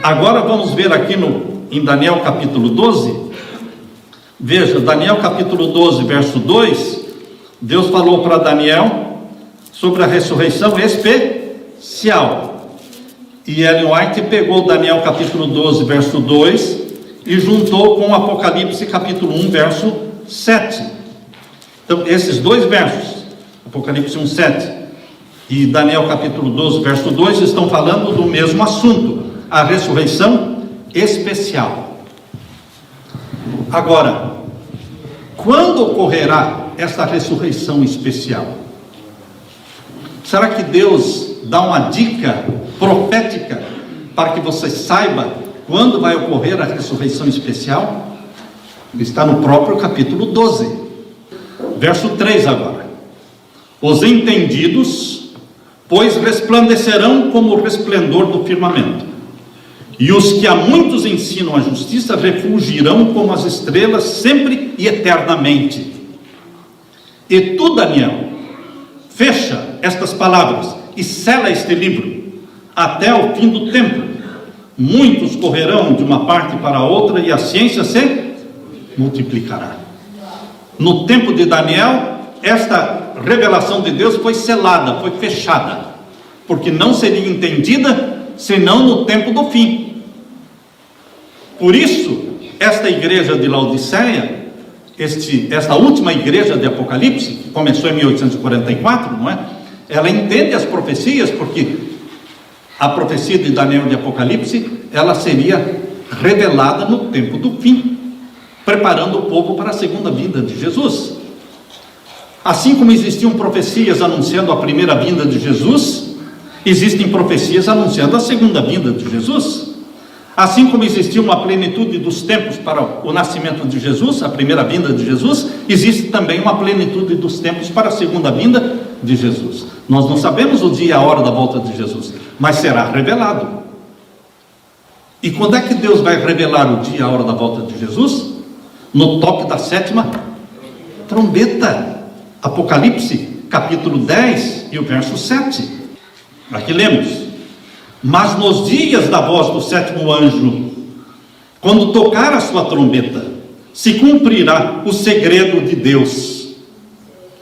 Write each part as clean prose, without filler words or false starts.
Agora vamos ver aqui em Daniel capítulo 12. Veja, Daniel capítulo 12, verso 2, Deus falou para Daniel sobre a ressurreição especial. E Ellen White pegou Daniel capítulo 12, verso 2 e juntou com Apocalipse capítulo 1, verso 7. Então, esses dois versos, Apocalipse 1, 7 e Daniel capítulo 12, verso 2, estão falando do mesmo assunto, a ressurreição especial. Agora, quando ocorrerá esta ressurreição especial? Será que Deus dá uma dica profética para que você saiba quando vai ocorrer a ressurreição especial? Está no próprio capítulo 12, verso 3 agora. Os entendidos, pois, resplandecerão como o resplendor do firmamento, e os que a muitos ensinam a justiça refulgirão como as estrelas sempre e eternamente. E tu, Daniel, fecha estas palavras e sela este livro até o fim do tempo. Muitos correrão de uma parte para a outra e a ciência se multiplicará. No tempo de Daniel, esta revelação de Deus foi selada, foi fechada, porque não seria entendida senão no tempo do fim. Por isso, esta igreja de Laodiceia, esta última igreja de Apocalipse, que começou em 1844, não é? Ela entende as profecias, porque a profecia de Daniel de Apocalipse, ela seria revelada no tempo do fim, preparando o povo para a segunda vinda de Jesus. Assim como existiam profecias anunciando a primeira vinda de Jesus, existem profecias anunciando a segunda vinda de Jesus. Assim como existia uma plenitude dos tempos para o nascimento de Jesus, a primeira vinda de Jesus, existe também uma plenitude dos tempos para a segunda vinda de Jesus. Nós não sabemos o dia e a hora da volta de Jesus, mas será revelado. E quando é que Deus vai revelar o dia e a hora da volta de Jesus? No toque da sétima trombeta. Apocalipse, capítulo 10 e o verso 7. Aqui lemos: mas nos dias da voz do sétimo anjo, quando tocar a sua trombeta, se cumprirá o segredo de Deus,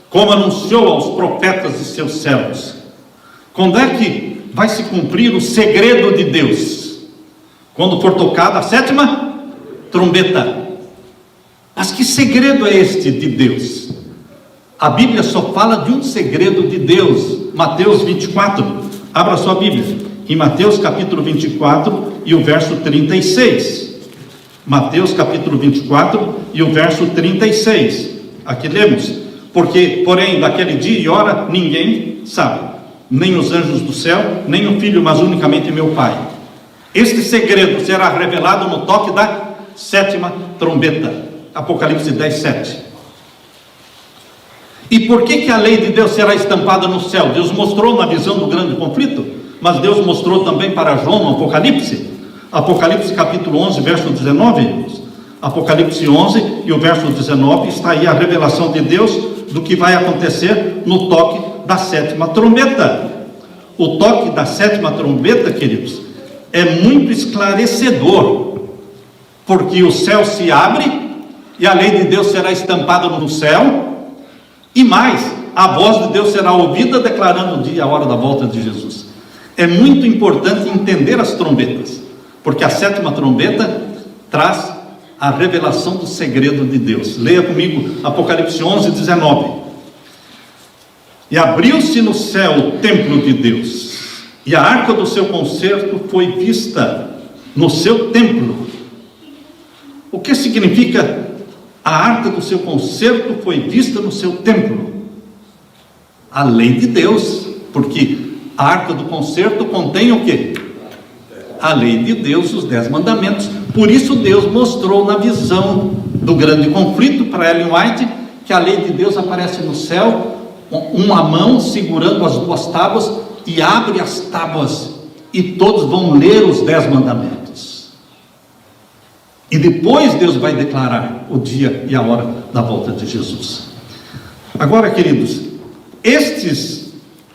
como anunciou aos profetas de seus servos. Quando é que vai se cumprir o segredo de Deus? Quando for tocada a sétima trombeta. Mas que segredo é este de Deus? A Bíblia só fala de um segredo de Deus. Mateus 24, abra sua Bíblia em Mateus capítulo 24 e o verso 36. Mateus capítulo 24 e o verso 36. Aqui lemos: porque, porém, daquele dia e hora ninguém sabe, nem os anjos do céu, nem o Filho, mas unicamente meu Pai. Este segredo será revelado no toque da sétima trombeta. Apocalipse 10, 7. E por que a lei de Deus será estampada no céu? Deus mostrou na visão do grande conflito, mas Deus mostrou também para João no Apocalipse. Apocalipse capítulo 11, verso 19. Apocalipse 11 e o verso 19, está aí a revelação de Deus do que vai acontecer no toque da sétima trombeta. O toque da sétima trombeta, queridos, é muito esclarecedor, porque o céu se abre e a lei de Deus será estampada no céu, e mais, a voz de Deus será ouvida declarando o dia e a hora da volta de Jesus. É muito importante entender as trombetas, porque a sétima trombeta traz a revelação do segredo de Deus. Leia comigo Apocalipse 11, 19. E abriu-se no céu o templo de Deus, e a arca do seu concerto foi vista no seu templo. O que significa a arca do seu concerto foi vista no seu templo? A lei de Deus, porque a arca do concerto contém o quê? A lei de Deus, os 10 mandamentos. Por isso Deus mostrou na visão do grande conflito para Ellen White que a lei de Deus aparece no céu, uma mão segurando as 2 tábuas, e abre as tábuas e todos vão ler os 10 mandamentos. E depois Deus vai declarar o dia e a hora da volta de Jesus. Agora, queridos, estes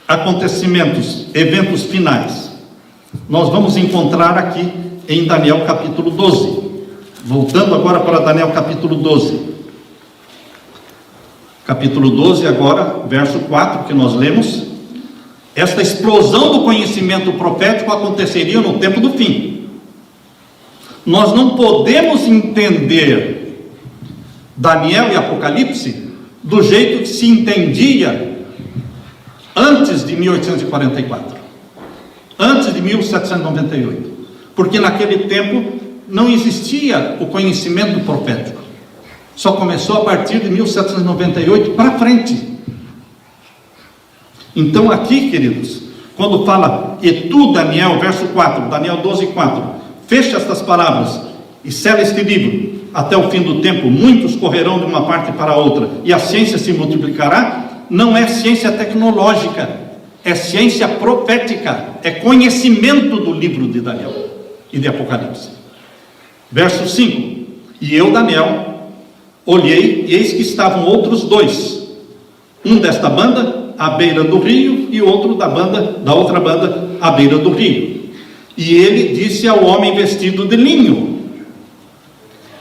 acontecimentos, eventos finais, nós vamos encontrar aqui em Daniel capítulo 12. Voltando agora para Daniel capítulo 12. Capítulo 12 agora, verso 4, que nós lemos. Esta explosão do conhecimento profético aconteceria no tempo do fim. Nós não podemos entender Daniel e Apocalipse do jeito que se entendia antes de 1844, antes de 1798, porque naquele tempo não existia o conhecimento profético, só começou a partir de 1798 para frente. Então aqui, queridos, quando fala, e tu, Daniel, verso 4, Daniel 12, 4, fecha estas palavras e sela este livro, até o fim do tempo muitos correrão de uma parte para a outra, e a ciência se multiplicará. Não é ciência tecnológica, é ciência profética, é conhecimento do livro de Daniel e de Apocalipse. Verso 5, e eu, Daniel, olhei, e eis que estavam outros dois, um desta banda à beira do rio, e outro da outra banda à beira do rio. E ele disse ao homem vestido de linho.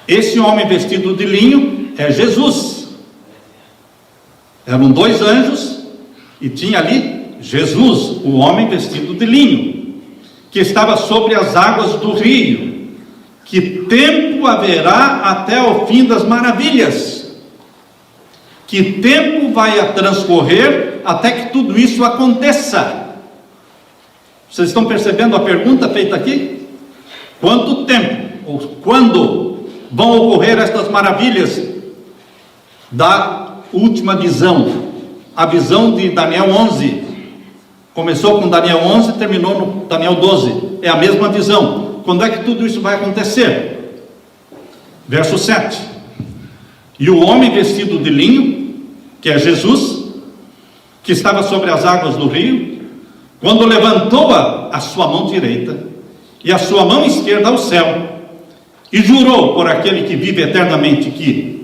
Esse homem vestido de linho é Jesus. Eram dois anjos, e tinha ali Jesus, o homem vestido de linho, que estava sobre as águas do rio. Que tempo haverá até o fim das maravilhas? Que tempo vai transcorrer até que tudo isso aconteça? Vocês estão percebendo a pergunta feita aqui? Quanto tempo, ou quando vão ocorrer estas maravilhas da última visão? A visão de Daniel 11, começou com Daniel 11, terminou no Daniel 12, é a mesma visão. Quando é que tudo isso vai acontecer? Verso 7, e o homem vestido de linho, que é Jesus, que estava sobre as águas do rio, quando levantou a sua mão direita e a sua mão esquerda ao céu, e jurou por aquele que vive eternamente que,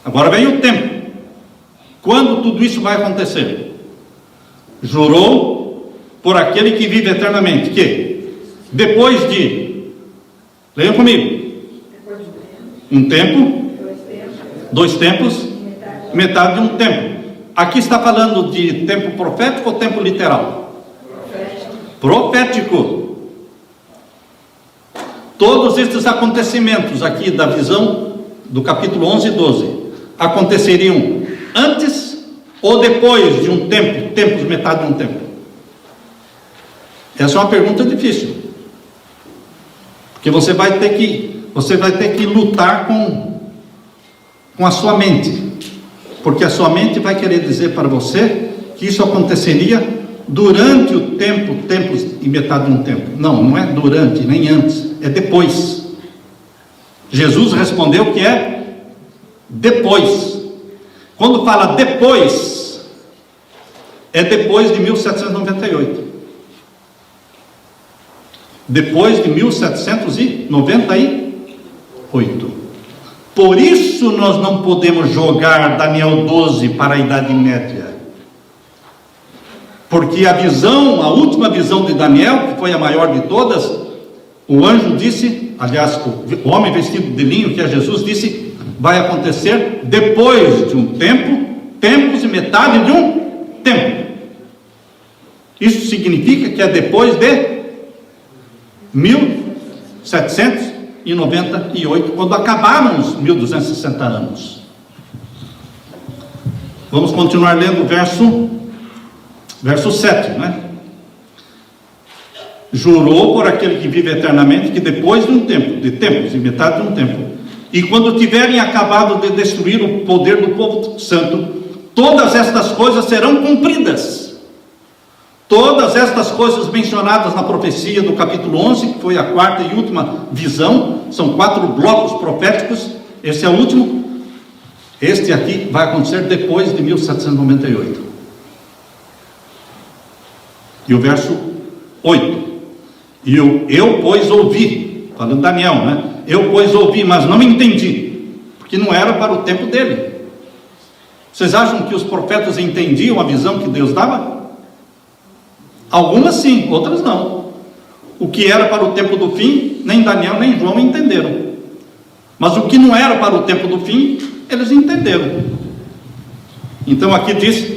agora vem o tempo, quando tudo isso vai acontecer? Jurou por aquele que vive eternamente que, depois de, leiam comigo, um tempo, dois tempos, metade de um tempo. Aqui está falando de tempo profético ou tempo literal? Profético. Todos estes acontecimentos aqui da visão do capítulo 11 e 12 aconteceriam antes ou depois de um tempo, tempos, metade de um tempo? Essa é uma pergunta difícil, porque você vai ter que lutar com a sua mente, porque a sua mente vai querer dizer para você que isso aconteceria durante o tempo, tempos e metade de um tempo. Não, não é durante, nem antes, é depois. Jesus respondeu que é depois. Quando fala depois, é depois de 1798. Depois de 1798. Por isso nós não podemos jogar Daniel 12 para a Idade Média. Porque a visão, a última visão de Daniel, que foi a maior de todas, o anjo disse, aliás, o homem vestido de linho, que é Jesus, disse, vai acontecer depois de um tempo, tempos e metade de um tempo. Isso significa que é depois de 1798, quando acabaram os 1260 anos. Vamos continuar lendo o verso 7, né? Jurou por aquele que vive eternamente que depois de um tempo, de tempos e metade de um tempo, e quando tiverem acabado de destruir o poder do povo santo, todas estas coisas serão cumpridas. Todas estas coisas mencionadas na profecia do capítulo 11, que foi a quarta e última visão, são 4 blocos proféticos, esse é o último. Este aqui vai acontecer depois de 1798. E o verso 8, e eu pois ouvi, falando Daniel, né? Eu pois ouvi, mas não entendi, porque não era para o tempo dele. Vocês acham que os profetas entendiam a visão que Deus dava? Algumas sim, outras não. O que era para o tempo do fim, nem Daniel nem João entenderam. Mas o que não era para o tempo do fim, eles entenderam. Então aqui diz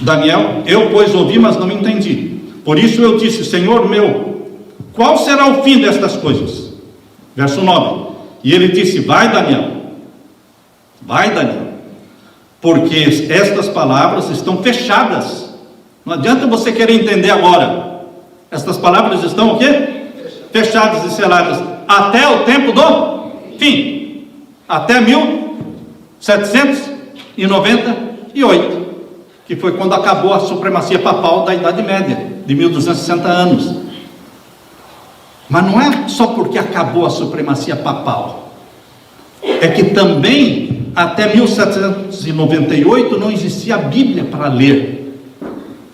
Daniel: eu pois ouvi, mas não entendi. Por isso eu disse: Senhor meu, qual será o fim destas coisas? Verso 9. E ele disse: vai Daniel, porque estas palavras estão fechadas. Não adianta você querer entender agora. Estas palavras estão o quê? Fechadas e seladas até o tempo do fim, até 1798, que foi quando acabou a supremacia papal da Idade Média, de 1260 anos. Mas não é só porque acabou a supremacia papal, é que também até 1798 não existia a Bíblia para ler,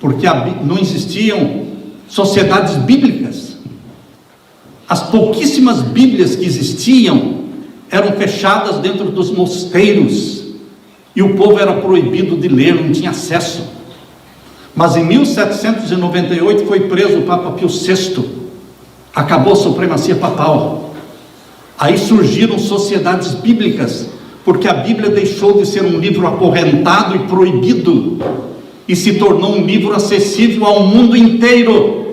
porque não existiam sociedades bíblicas. As pouquíssimas Bíblias que existiam eram fechadas dentro dos mosteiros, e o povo era proibido de ler, não tinha acesso. Mas em 1798 foi preso o Papa Pio VI, acabou a supremacia papal. Aí surgiram sociedades bíblicas, porque a Bíblia deixou de ser um livro acorrentado e proibido, e se tornou um livro acessível ao mundo inteiro.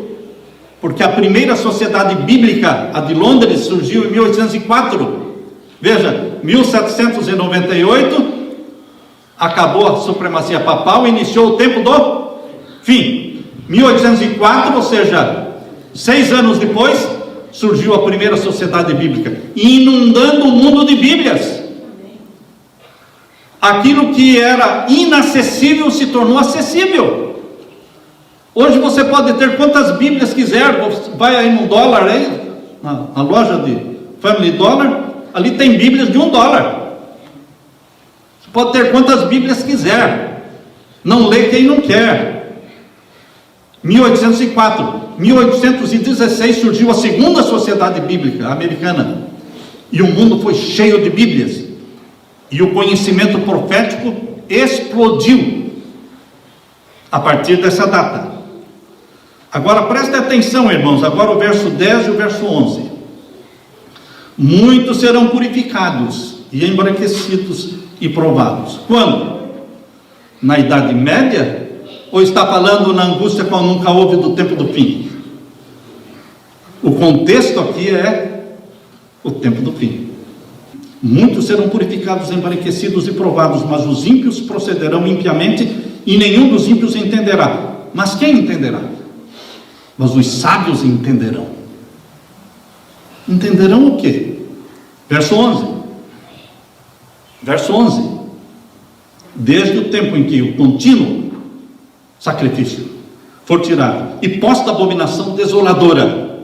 Porque a primeira sociedade bíblica, a de Londres, surgiu em 1804. Veja, 1798, acabou a supremacia papal e iniciou o tempo do fim. 1804, ou seja, 6 anos depois, surgiu a primeira sociedade bíblica, inundando o mundo de Bíblias. Aquilo que era inacessível se tornou acessível. Hoje você pode ter quantas Bíblias quiser. Vai aí no dólar, aí, na loja de Family Dollar, ali tem Bíblias de $1. Você pode ter quantas Bíblias quiser. Não lê quem não quer. 1804, 1816 surgiu a segunda sociedade bíblica americana, e o mundo foi cheio de Bíblias, e o conhecimento profético explodiu a partir dessa data. Agora preste atenção, irmãos, agora o verso 10 e o verso 11. Muitos serão purificados e embranquecidos e provados. Quando? Na Idade Média? Ou está falando na angústia qual nunca houve do tempo do fim? O contexto aqui é o tempo do fim. Muitos serão purificados, embranquecidos e provados, mas os ímpios procederão impiamente, e nenhum dos ímpios entenderá. Mas quem entenderá? Mas os sábios entenderão. Entenderão o quê? Verso 11. Verso 11. Desde o tempo em que o contínuo sacrifício for tirado, e posta a abominação desoladora.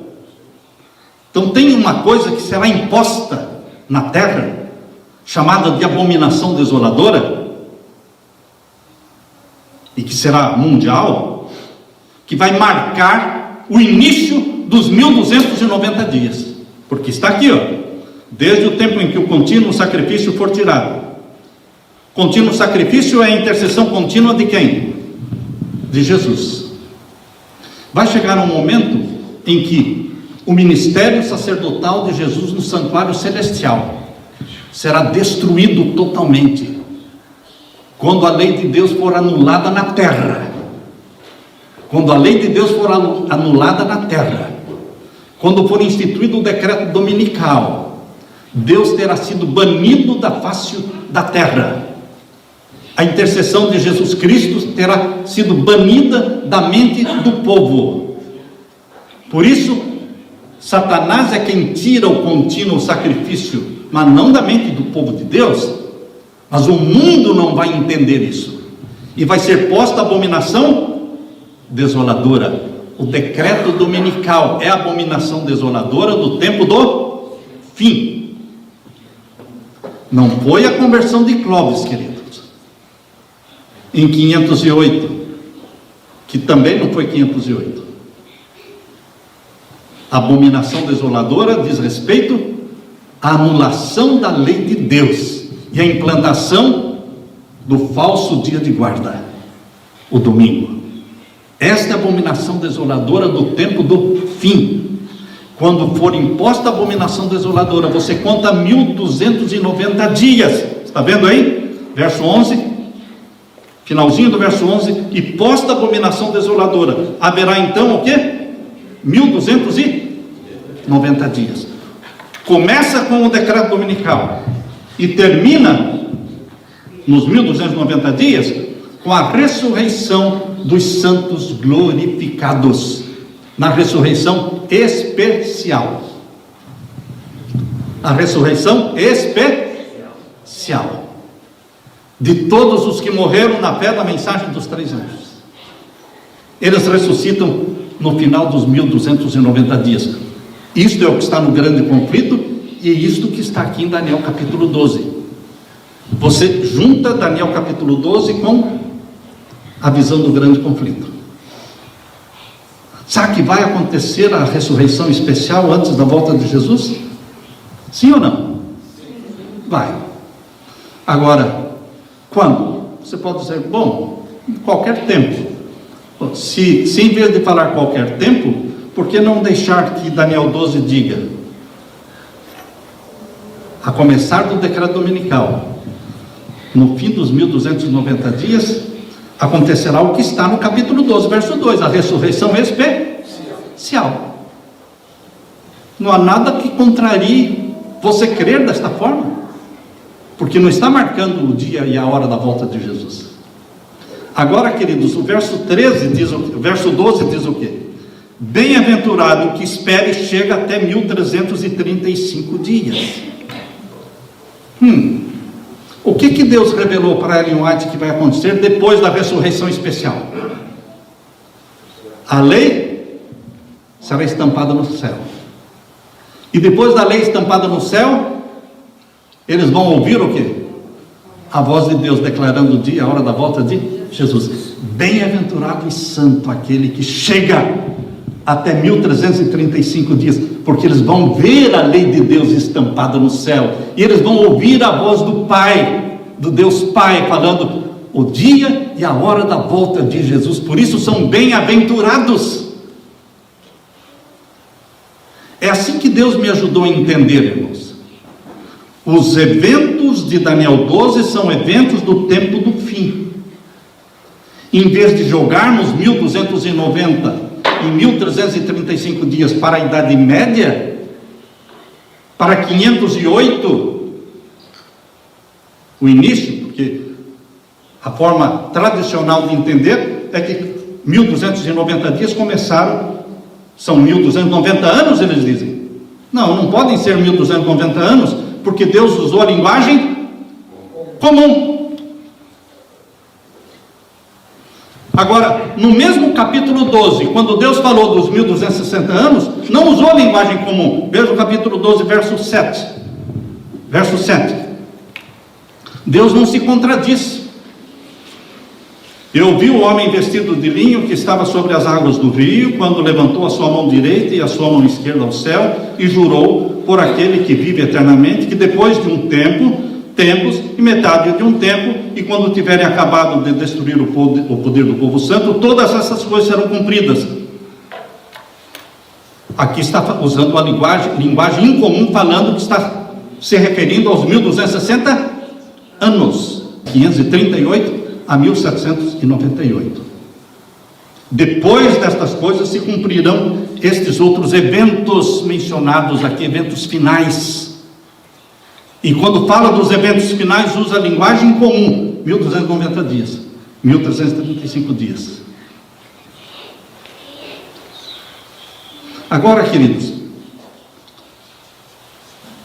Então tem uma coisa que será imposta na terra, chamada de abominação desoladora, e que será mundial, que vai marcar o início dos 1290 dias, porque está aqui, ó, desde o tempo em que o contínuo sacrifício for tirado. Contínuo sacrifício é a intercessão contínua de quem? De Jesus. Vai chegar um momento em que o ministério sacerdotal de Jesus no santuário celestial será destruído totalmente, quando a lei de Deus for anulada na terra. Quando a lei de Deus for anulada na terra, quando for instituído o decreto dominical, Deus terá sido banido da face da terra. A intercessão de Jesus Cristo terá sido banida da mente do povo. Por isso, Satanás é quem tira o contínuo sacrifício, mas não da mente do povo de Deus. Mas o mundo não vai entender isso, e vai ser posta a abominação desoladora. O decreto dominical é a abominação desoladora do tempo do fim. Não foi a conversão de Clóvis, queridos, em 508, que também não foi 508. A abominação desoladora diz respeito à anulação da lei de Deus e à implantação do falso dia de guarda, o domingo. Esta é a abominação desoladora do tempo do fim. Quando for imposta a abominação desoladora, você conta 1290 dias. Está vendo aí? Verso 11, finalzinho do verso 11. E posta a abominação desoladora, haverá então o quê? 1290 dias. Começa com o decreto dominical e termina nos 1290 dias com a ressurreição dos santos glorificados, na ressurreição especial. A ressurreição especial de todos os que morreram na fé da mensagem dos 3 anos. Eles ressuscitam no final dos 1290 dias. Isto é o que está no grande conflito, e é isto que está aqui em Daniel capítulo 12. Você junta Daniel capítulo 12 com a visão do grande conflito. Sabe que vai acontecer a ressurreição especial antes da volta de Jesus? Sim ou não? Vai. Agora, quando? Você pode dizer, bom, em qualquer tempo. Se em vez de falar qualquer tempo, por que não deixar que Daniel 12 diga, a começar do decreto dominical, no fim dos 1290 dias, acontecerá o que está no capítulo 12, verso 2, a ressurreição especial. Não há nada que contrarie você crer desta forma, porque não está marcando o dia e a hora da volta de Jesus. Agora, queridos, o verso 12 diz o quê? Bem-aventurado o que espere e chega até 1335 dias. O que Deus revelou para Ellen White que vai acontecer depois da ressurreição especial? A lei será estampada no céu. E depois da lei estampada no céu, eles vão ouvir o quê? A voz de Deus declarando o dia, a hora da volta de Jesus. Bem-aventurado e santo aquele que chega até 1335 dias, porque eles vão ver a lei de Deus estampada no céu, e eles vão ouvir a voz do Pai, do Deus Pai, falando o dia e a hora da volta de Jesus. Por isso são bem-aventurados. É assim que Deus me ajudou a entender, irmãos. Os eventos de Daniel 12 são eventos do tempo do fim. Em vez de jogarmos 1290 e 1335 dias para a Idade Média, para 508, o início, porque a forma tradicional de entender é que 1290 dias começaram, são 1290 anos, eles dizem. Não podem ser 1290 anos, porque Deus usou a linguagem comum. Agora, no mesmo capítulo 12, quando Deus falou dos 1260 anos, não usou a linguagem comum. Veja o capítulo 12, verso 7. Verso 7. Deus não se contradiz. Eu vi o homem vestido de linho que estava sobre as águas do rio, quando levantou a sua mão direita e a sua mão esquerda ao céu, e jurou por aquele que vive eternamente, que depois de um tempos e metade de um tempo, e quando tiverem acabado de destruir o poder do povo santo, todas essas coisas serão cumpridas. Aqui está usando a linguagem incomum, falando que está se referindo aos 1260 anos, 538 a 1798. Depois destas coisas se cumprirão estes outros eventos mencionados aqui, eventos finais. E quando fala dos eventos finais, usa a linguagem comum, 1290 dias, 1335 dias. Agora, queridos,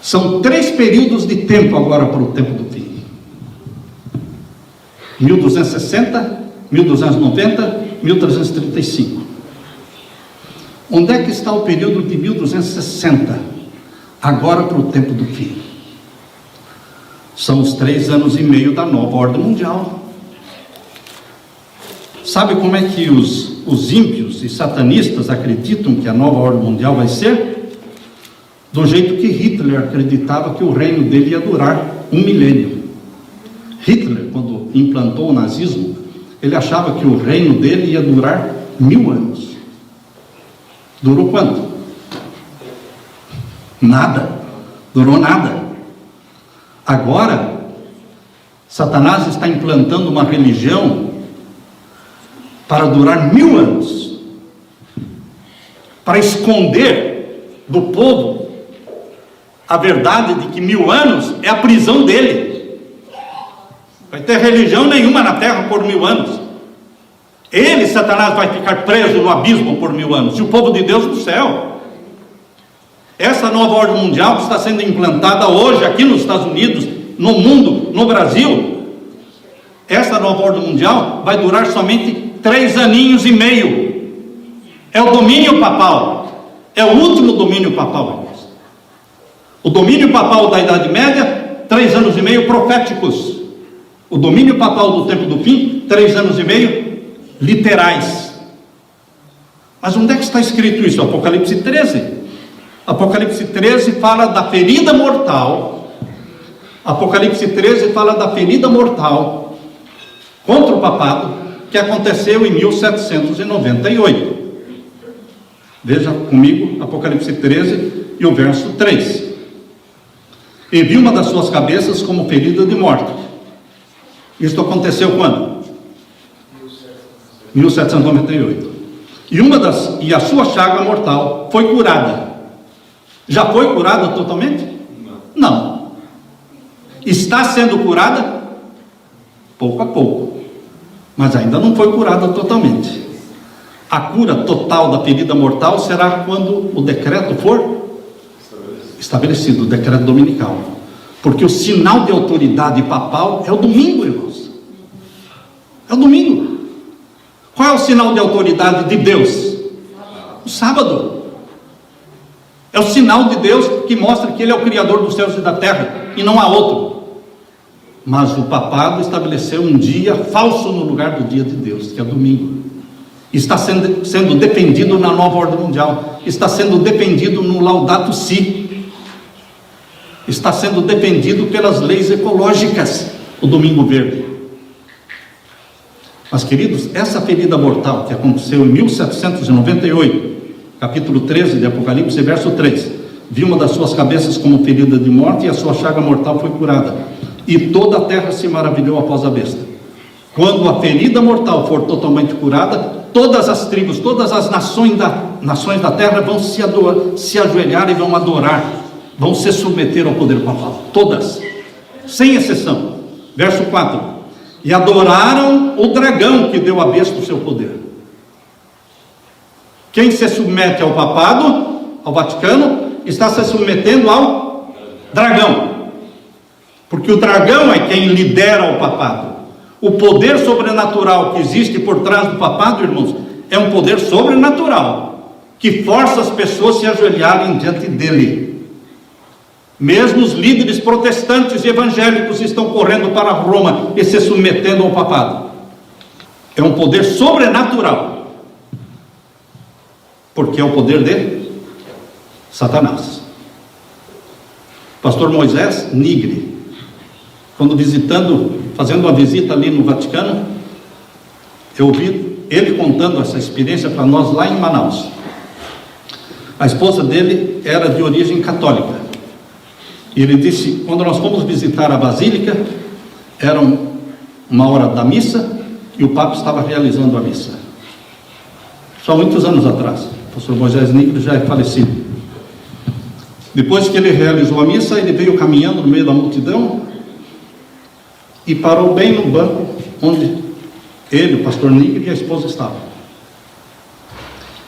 são 3 períodos de tempo agora para o tempo do fim: 1260, 1290, 1335. Onde é que está o período de 1260? Agora para o tempo do fim. São os 3 anos e meio da nova ordem mundial. Sabe como é que os ímpios e satanistas acreditam que a nova ordem mundial vai ser? Do jeito que Hitler acreditava que o reino dele ia durar 1 milênio. Hitler, quando implantou o nazismo, ele achava que o reino dele ia durar 1000 anos. Durou quanto? Nada, durou nada. Agora, Satanás está implantando uma religião para durar 1000 anos, para esconder do povo a verdade de que 1000 anos é a prisão dele. Vai ter religião nenhuma na terra por 1000 anos. Ele, Satanás, vai ficar preso no abismo por 1000 anos, e o povo de Deus no céu. Essa nova ordem mundial que está sendo implantada hoje aqui nos Estados Unidos, no mundo, no Brasil, essa nova ordem mundial vai durar somente 3 aninhos e meio. É o domínio papal, é o último domínio papal, irmãos. O domínio papal da Idade Média, 3 anos e meio proféticos. O domínio papal do tempo do fim, 3 anos e meio literais. Mas onde é que está escrito isso? Apocalipse 13. Apocalipse 13 fala da ferida mortal. Apocalipse 13 fala da ferida mortal contra o papado que aconteceu em 1798. Veja comigo Apocalipse 13 e o verso 3. E vi uma das suas cabeças como ferida de morte. Isto aconteceu quando? 1798. E a sua chaga mortal foi curada. Já foi curada totalmente? Não. Está sendo curada? Pouco a pouco. Mas ainda não foi curada totalmente. A cura total da ferida mortal será quando o decreto for estabelecido, o decreto dominical. Porque o sinal de autoridade papal é o domingo, irmãos. É o domingo. Qual é o sinal de autoridade de Deus? O sábado. É o sinal de Deus que mostra que Ele é o Criador dos céus e da terra, e não há outro. Mas o papado estabeleceu um dia falso no lugar do dia de Deus, que é domingo. Está sendo defendido na nova ordem mundial. Está sendo defendido no Laudato Si. Está sendo defendido pelas leis ecológicas, o domingo verde. Mas, queridos, essa ferida mortal que aconteceu em 1798, capítulo 13 de Apocalipse, verso 3, vi uma das suas cabeças como ferida de morte, e a sua chaga mortal foi curada, e toda a terra se maravilhou após a besta. Quando a ferida mortal for totalmente curada, todas as tribos, todas as nações da terra vão se ajoelhar e vão adorar, vão se submeter ao poder papal, todas, sem exceção. Verso 4: e adoraram o dragão que deu à besta o seu poder. Quem se submete ao papado, ao Vaticano, está se submetendo ao dragão, porque o dragão é quem lidera o papado. O poder sobrenatural que existe por trás do papado, irmãos, é um poder sobrenatural, que força as pessoas a se ajoelharem diante dele. Mesmo os líderes protestantes e evangélicos estão correndo para Roma e se submetendo ao papado. É um poder sobrenatural, porque é o poder de Satanás. Pastor Moisés Nigre, quando fazendo uma visita ali no Vaticano, eu ouvi ele contando essa experiência para nós lá em Manaus. A esposa dele era de origem católica. E ele disse, quando nós fomos visitar a Basílica, era uma hora da missa, e o Papa estava realizando a missa. Só muitos anos atrás. O pastor Moisés Nigre já é falecido. Depois que ele realizou a missa, ele veio caminhando no meio da multidão e parou bem no banco onde ele, o pastor Nigre, e a esposa estavam.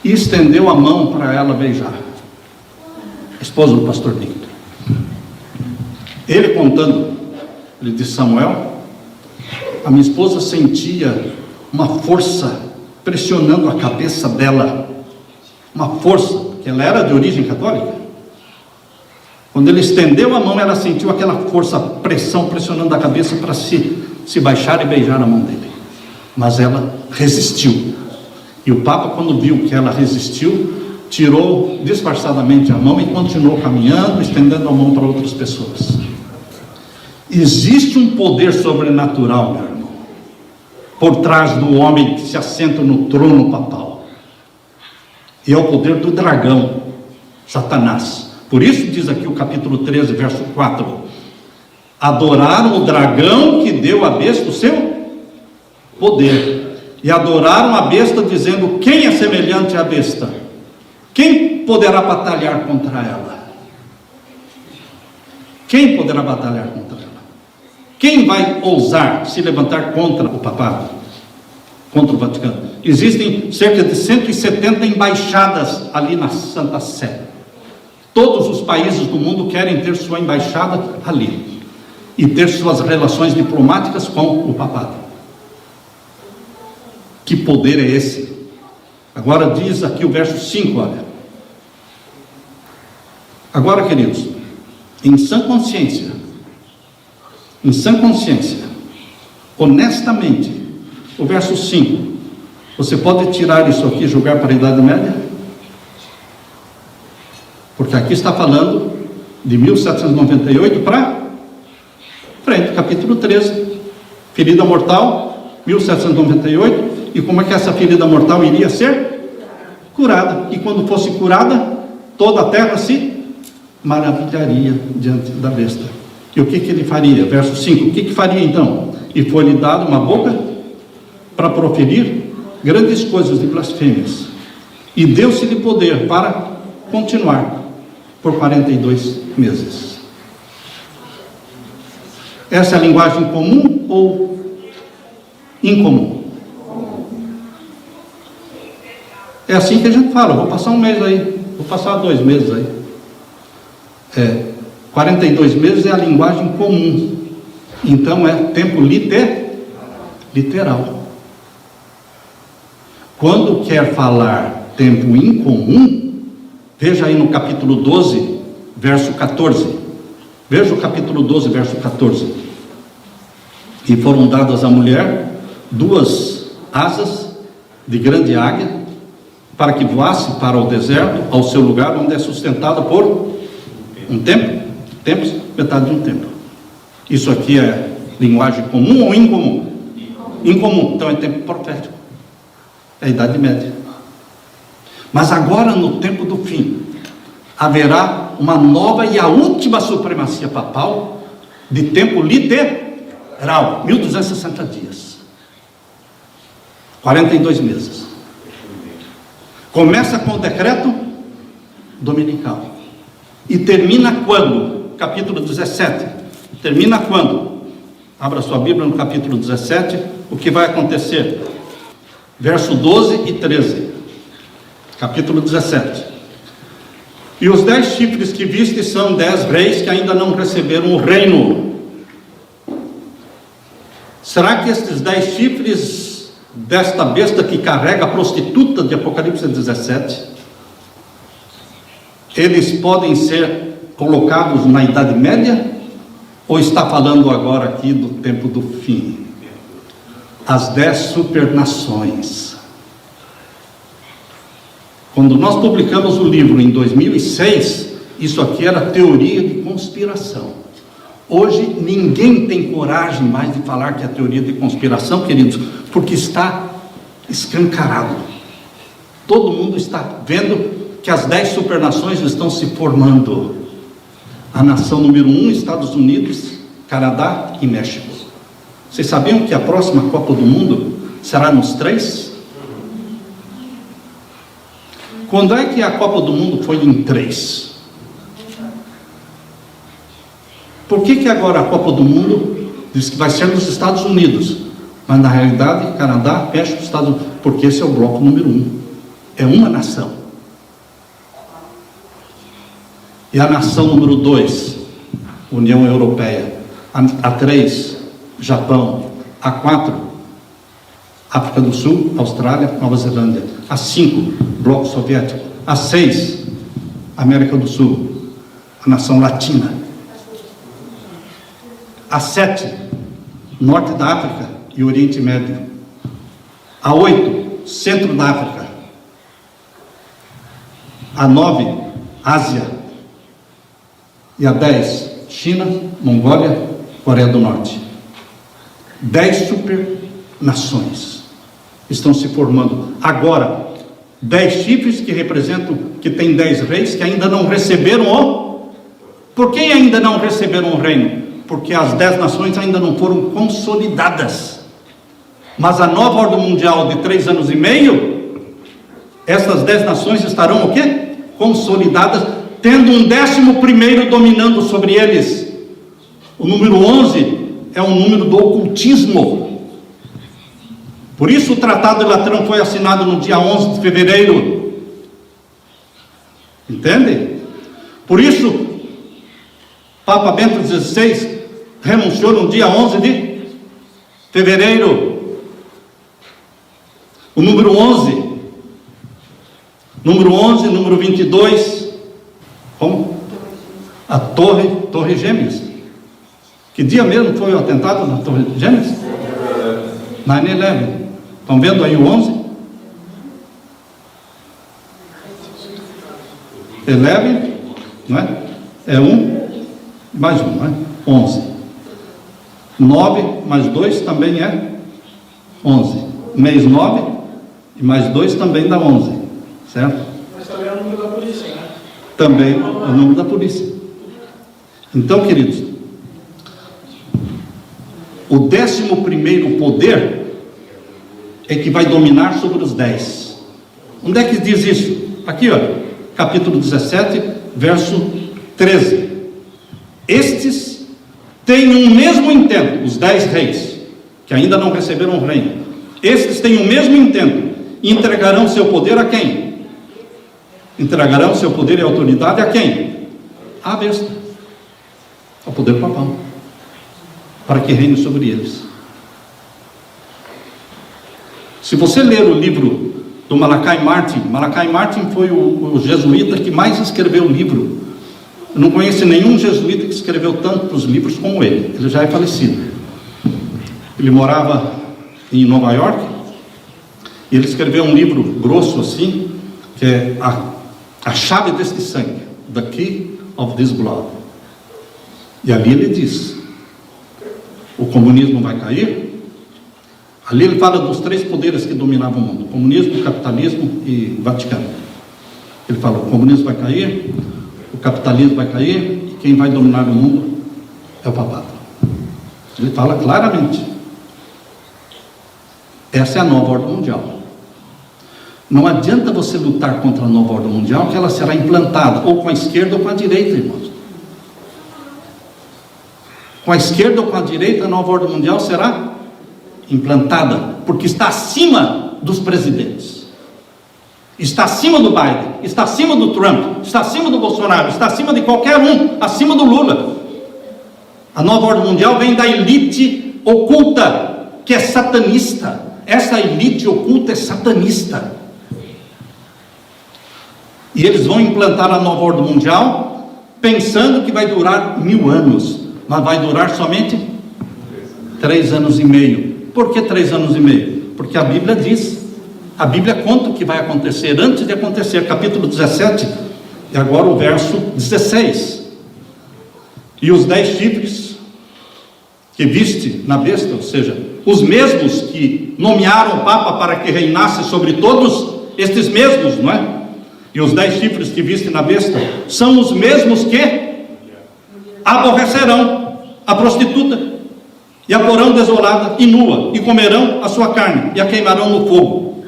E estendeu a mão para ela beijar. A esposa do pastor Nigre. Ele contando, ele disse: Samuel, a minha esposa sentia uma força pressionando a cabeça dela, uma força, porque ela era de origem católica. Quando ele estendeu a mão, ela sentiu aquela força, pressão pressionando a cabeça para se baixar e beijar a mão dele, mas ela resistiu. E o Papa, quando viu que ela resistiu, tirou disfarçadamente a mão e continuou caminhando, estendendo a mão para outras pessoas. Existe um poder sobrenatural, meu irmão, por trás do homem que se assenta no trono papal, e é o poder do dragão, Satanás, Por isso diz aqui o capítulo 13, verso 4: adoraram o dragão que deu à besta o seu poder, e adoraram a besta, dizendo: quem é semelhante à besta? Quem poderá batalhar contra ela? Quem poderá batalhar contra ela? Quem vai ousar se levantar contra o papado, contra o Vaticano? Existem cerca de 170 embaixadas ali na Santa Sé. Todos os países do mundo querem ter sua embaixada ali e ter suas relações diplomáticas com o papado. Que poder é esse? Agora diz aqui o verso 5, olha. Agora, queridos, em sã consciência, honestamente, o verso 5, você pode tirar isso aqui e jogar para a Idade Média? Porque aqui está falando de 1798 para frente, capítulo 13, ferida mortal, 1798, e como é que essa ferida mortal iria ser? Curada, e quando fosse curada, toda a terra se maravilharia diante da besta. E o que ele faria? Verso 5, o que faria então? E foi-lhe dado uma boca para proferir grandes coisas de blasfêmias, e deu-se-lhe poder para continuar por 42 meses. Essa é a linguagem comum ou incomum? É assim que a gente fala: vou passar um mês aí, vou passar 2 meses aí. 42 meses é a linguagem comum, então é tempo literal. Quando quer falar tempo incomum, veja aí no capítulo 12, verso 14. Veja o capítulo 12, verso 14. E foram dadas à mulher 2 asas de grande águia, para que voasse para o deserto, ao seu lugar, onde é sustentada por um tempo, metade de um tempo. Isso aqui é linguagem comum ou incomum? Incomum, então é tempo profético, é a Idade Média. Mas agora, no tempo do fim, haverá uma nova e a última supremacia papal de tempo literal, 1260 dias, 42 meses. Começa com o decreto dominical e termina quando? Capítulo 17. Termina quando? Abra sua Bíblia no capítulo 17. O que vai acontecer? Verso 12 e 13. Capítulo 17. E os 10 chifres que viste são 10 reis que ainda não receberam o reino. Será que estes 10 chifres desta besta que carrega a prostituta de Apocalipse 17, eles podem ser colocados na Idade Média? Ou está falando agora aqui do tempo do fim? As 10 supernações. Quando nós publicamos o livro em 2006, isso aqui era teoria de conspiração. Hoje ninguém tem coragem mais de falar que é teoria de conspiração, queridos, porque está escancarado. Todo mundo está vendo que as 10 supernações estão se formando. A nação número 1, Estados Unidos, Canadá e México. Vocês sabiam que a próxima Copa do Mundo será nos 3? Quando é que a Copa do Mundo foi em 3? Por que agora a Copa do Mundo diz que vai ser nos Estados Unidos? Mas na realidade, Canadá, México, Estados Unidos, porque esse é o bloco número 1. É uma nação. E a nação número 2, União Europeia. A 3, Japão. A 4, África do Sul, Austrália, Nova Zelândia. A 5, Bloco Soviético. A 6, América do Sul, a nação latina. A 7, Norte da África e Oriente Médio. A 8, Centro da África. A 9, Ásia. E a 10, China, Mongólia, Coreia do Norte. 10 supernações estão se formando. Agora, 10 chifres que representam, que tem 10 reis que ainda não receberam o Por que ainda não receberam o reino? Porque as 10 nações ainda não foram consolidadas. Mas a nova ordem mundial de 3 anos e meio, essas 10 nações estarão o quê? Consolidadas, tendo um 11º dominando sobre eles. O número 11 é um número do ocultismo. Por isso o Tratado de Latrão foi assinado no dia 11 de fevereiro. Entende? Por isso, Papa Bento XVI renunciou no dia 11 de fevereiro. O número 11, número 22, como? A Torre Gêmeas. Que dia mesmo foi o atentado na Torre Gêmeas? 9/11. Estão vendo aí o 11? 11, não é? É 1 mais 1, não é? 11. 9 mais 2 também é 11. Mês 9 e mais 2 também dá 11, certo? Mas também é o número da polícia, né? Também é o número da polícia. Então, queridos, o 11º poder é que vai dominar sobre os 10. Onde é que diz isso? Aqui, olha, capítulo 17, verso 13. Estes têm um mesmo intento, os 10 reis, que ainda não receberam o reino. Estes têm o mesmo intento, e entregarão seu poder a quem? Entregarão seu poder e autoridade a quem? À besta, ao poder papal, para que reine sobre eles. Se você ler o livro do Malachi Martin foi o jesuíta que mais escreveu o livro. Eu não conheço nenhum jesuíta que escreveu tantos livros como ele. Ele já é falecido. Ele morava em Nova York, e ele escreveu um livro grosso assim, que é a chave deste sangue, The Key of this Blood. E ali ele diz: o comunismo vai cair. Ali ele fala dos 3 poderes que dominavam o mundo: comunismo, capitalismo e Vaticano. Ele fala: o comunismo vai cair, o capitalismo vai cair, e quem vai dominar o mundo é o papado. Ele fala claramente. Essa é a nova ordem mundial. Não adianta você lutar contra a nova ordem mundial, que ela será implantada ou com a esquerda ou com a direita, irmãos. Com a esquerda ou com a direita, a nova ordem mundial será implantada, porque está acima dos presidentes, está acima do Biden, está acima do Trump, está acima do Bolsonaro, está acima de qualquer um, acima do Lula. A nova ordem mundial vem da elite oculta, que é satanista. Essa elite oculta é satanista. E eles vão implantar a nova ordem mundial pensando que vai durar 1000 anos, mas vai durar somente 3 anos e meio. Por que 3 anos e meio? Porque a Bíblia diz, a Bíblia conta o que vai acontecer antes de acontecer. Capítulo 17, e agora o verso 16. E os 10 chifres que viste na besta, ou seja, os mesmos que nomearam o Papa para que reinasse sobre todos, estes mesmos, não é? E os 10 chifres que viste na besta são os mesmos que aborrecerão a prostituta, e a porão desolada e nua, e comerão a sua carne, e a queimarão no fogo.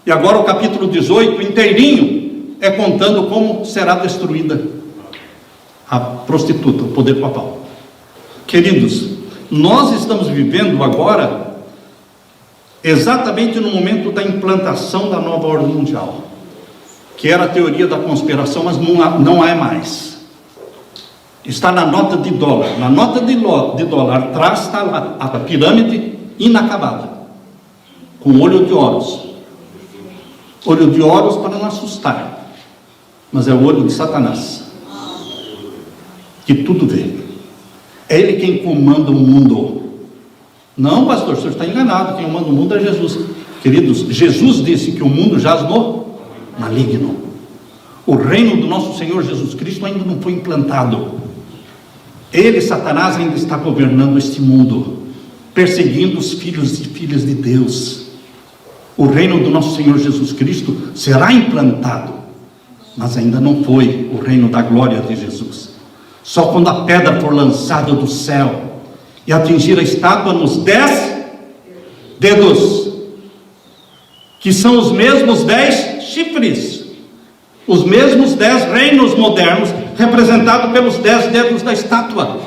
E agora o capítulo 18 inteirinho é contando como será destruída a prostituta, o poder papal. Queridos, nós estamos vivendo agora exatamente no momento da implantação da nova ordem mundial, que era a teoria da conspiração, mas não é mais. Está na nota de dólar. Na nota de dólar atrás está lá a pirâmide inacabada, com olho de Horus. Olho de Horus para não assustar, mas é o olho de Satanás, que tudo vê. É ele quem comanda o mundo. Não, pastor, o senhor está enganado. Quem comanda o mundo é Jesus. Queridos, Jesus disse que o mundo jaz no maligno. O reino do nosso Senhor Jesus Cristo ainda não foi implantado. Ele, Satanás, ainda está governando este mundo, perseguindo os filhos e filhas de Deus. O reino do nosso Senhor Jesus Cristo será implantado, mas ainda não foi o reino da glória de Jesus. Só quando a pedra for lançada do céu e atingir a estátua nos 10 dedos, que são os mesmos 10 chifres, os mesmos 10 reinos modernos, representados pelos 10 dedos da estátua.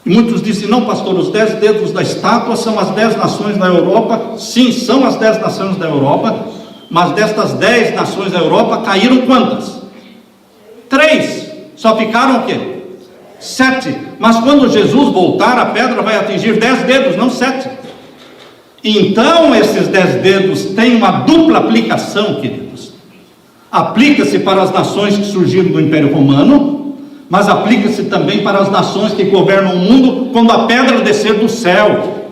E muitos dizem: não, pastor, os 10 dedos da estátua são as 10 nações da Europa. Sim, são as 10 nações da Europa, mas destas 10 nações da Europa, caíram quantas? 3, só ficaram o quê? 7, mas quando Jesus voltar, a pedra vai atingir 10 dedos, não 7. Então esses 10 dedos têm uma dupla aplicação, queridos. Aplica-se para as nações que surgiram do Império Romano, mas aplica-se também para as nações que governam o mundo quando a pedra descer do céu.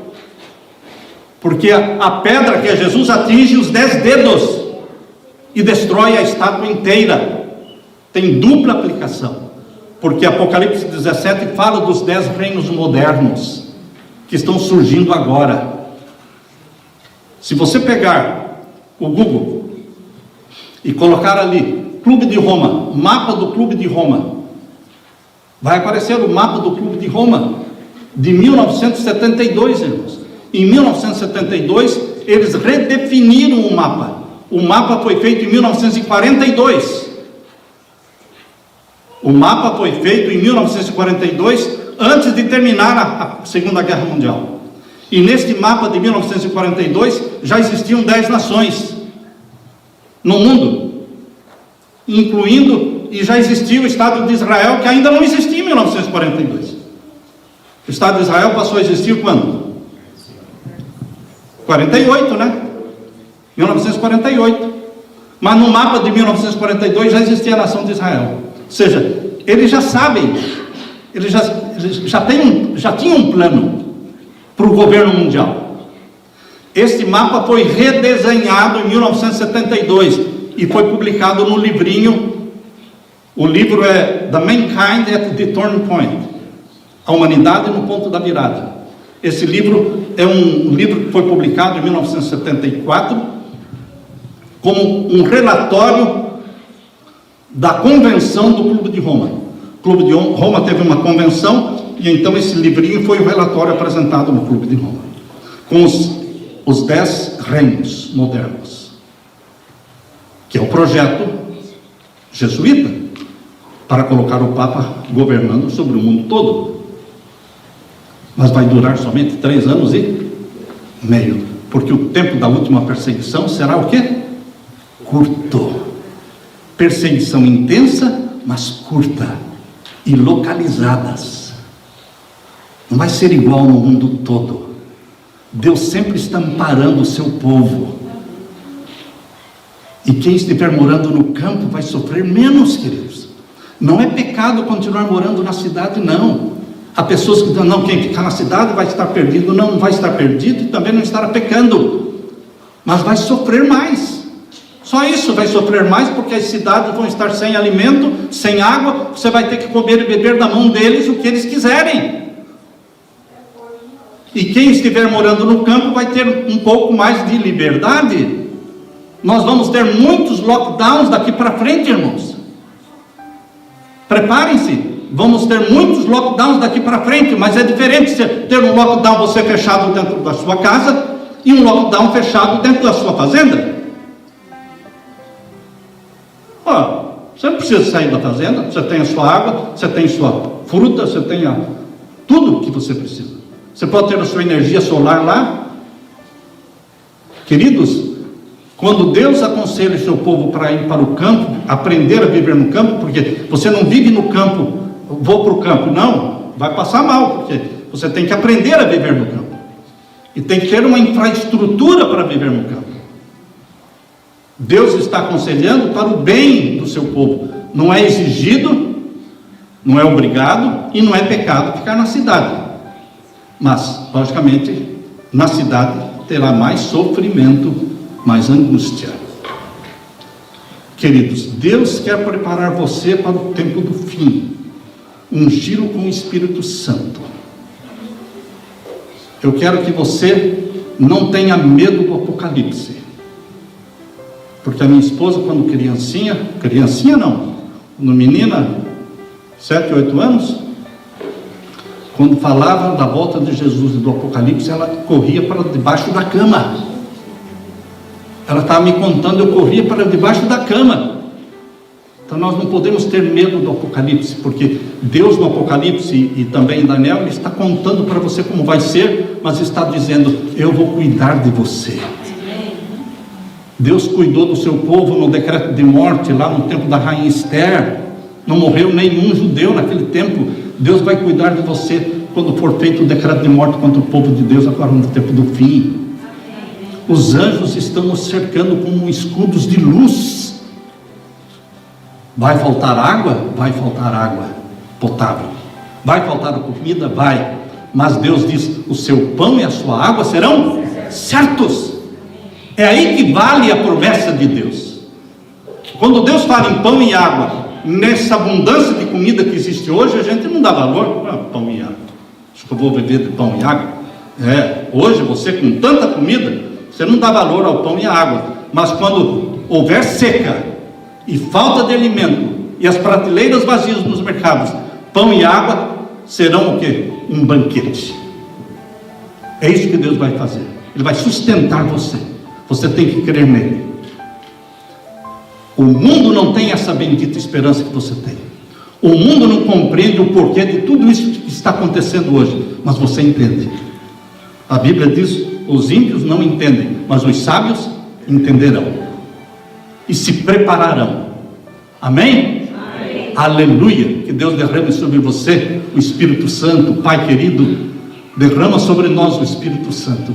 Porque a pedra que é Jesus atinge os 10 dedos e destrói a estátua inteira. Tem dupla aplicação, porque Apocalipse 17 fala dos 10 reinos modernos que estão surgindo agora. Se você pegar o Google e colocar ali Clube de Roma, mapa do Clube de Roma, vai aparecer o mapa do Clube de Roma de 1972, irmãos. Em 1972 eles redefiniram o mapa. O mapa foi feito em 1942. O mapa foi feito em 1942, antes de terminar a Segunda Guerra Mundial. E neste mapa de 1942 já existiam 10 nações no mundo, incluindo, e já existia o Estado de Israel, que ainda não existia em 1942. O Estado de Israel passou a existir quando? 48, né? 1948. Mas no mapa de 1942 já existia a nação de Israel. Ou seja, eles já sabem, eles já tinham um plano para o governo mundial. Este mapa foi redesenhado em 1972 e foi publicado no livrinho. O livro é The Mankind at the Turning Point, A Humanidade no Ponto da Virada. Esse livro é um livro que foi publicado em 1974 como um relatório da convenção do Clube de Roma. O Clube de Roma teve uma convenção, e então esse livrinho foi o relatório apresentado no Clube de Roma, com os 10 reinos modernos, que é o projeto jesuíta, para colocar o Papa governando sobre o mundo todo. Mas vai durar somente 3 anos e meio, porque o tempo da última perseguição será o quê? Curto. Perseguição intensa, mas curta, e localizadas. Não vai ser igual no mundo todo. Deus sempre está amparando o seu povo. E quem estiver morando no campo vai sofrer menos, queridos. Não é pecado continuar morando na cidade, não. Há pessoas que dizem: não, quem ficar na cidade vai estar perdido. Não vai estar perdido e também não estará pecando, mas vai sofrer mais. Só isso, vai sofrer mais, porque as cidades vão estar sem alimento, sem água. Você vai ter que comer e beber da mão deles o que eles quiserem. E quem estiver morando no campo vai ter um pouco mais de liberdade. Nós vamos ter muitos lockdowns daqui para frente, irmãos. Preparem-se, vamos ter muitos lockdowns daqui para frente, mas é diferente ter um lockdown você fechado dentro da sua casa e um lockdown fechado dentro da sua fazenda. Você não precisa sair da fazenda, você tem a sua água, você tem a sua fruta, você tem tudo o que você precisa. Você pode ter a sua energia solar lá. Queridos, quando Deus aconselha o seu povo para ir para o campo, aprender a viver no campo, porque você não vive no campo, vou para o campo, não, vai passar mal, porque você tem que aprender a viver no campo, e tem que ter uma infraestrutura para viver no campo. Deus está aconselhando para o bem do seu povo. Não é exigido, não é obrigado, e não é pecado ficar na cidade, mas logicamente na cidade terá mais sofrimento, mais angústia. Queridos, Deus quer preparar você para o tempo do fim, ungí-lo com o Espírito Santo. Eu quero que você não tenha medo do Apocalipse, porque a minha esposa, quando criancinha não, quando menina, 7, 8 anos, quando falava da volta de Jesus e do Apocalipse, ela corria para debaixo da cama. Ela estava me contando, eu corria para debaixo da cama. Então nós não podemos ter medo do Apocalipse, porque Deus no Apocalipse e também em Daniel, Ele está contando para você como vai ser, mas está dizendo, eu vou cuidar de você. Deus cuidou do seu povo no decreto de morte, lá no tempo da rainha Esther. Não morreu nenhum judeu naquele tempo. Deus vai cuidar de você quando for feito o decreto de morte contra o povo de Deus, agora no tempo do fim. Os anjos estão nos cercando como escudos de luz. Vai faltar água? Vai faltar água potável. Vai faltar comida? Vai. Mas Deus diz, o seu pão e a sua água serão certos. É aí que vale a promessa de Deus. Quando Deus fala em pão e água, nessa abundância de comida que existe hoje, a gente não dá valor para pão e água. Acho que eu vou beber de pão e água. Hoje você com tanta comida, você não dá valor ao pão e à água. Mas quando houver seca e falta de alimento e as prateleiras vazias nos mercados, pão e água serão o quê? Um banquete. É isso que Deus vai fazer. Ele vai sustentar você. Você tem que crer nele. O mundo não tem essa bendita esperança que você tem. O mundo não compreende o porquê de tudo isso que está acontecendo hoje, mas você entende. A Bíblia diz, os ímpios não entendem, mas os sábios entenderão e se prepararão. Amém? Amém. Aleluia. Que Deus derrame sobre você o Espírito Santo. Pai querido, derrama sobre nós o Espírito Santo.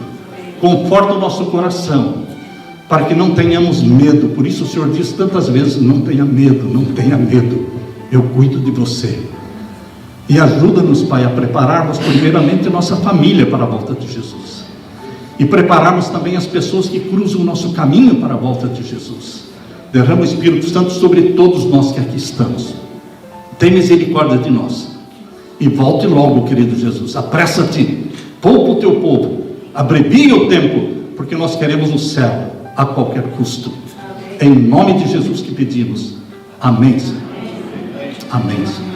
Conforta o nosso coração, para que não tenhamos medo. Por isso o Senhor diz tantas vezes, não tenha medo, não tenha medo, eu cuido de você. E ajuda-nos, Pai, a prepararmos primeiramente nossa família para a volta de Jesus, e prepararmos também as pessoas que cruzam o nosso caminho para a volta de Jesus. Derrama o Espírito Santo sobre todos nós que aqui estamos. Tem misericórdia de nós, e volte logo, querido Jesus. Apressa-te, poupa o teu povo, abrevia o tempo, porque nós queremos o céu a qualquer custo. Em nome de Jesus que pedimos. Amém, Senhor. Amém, Senhor.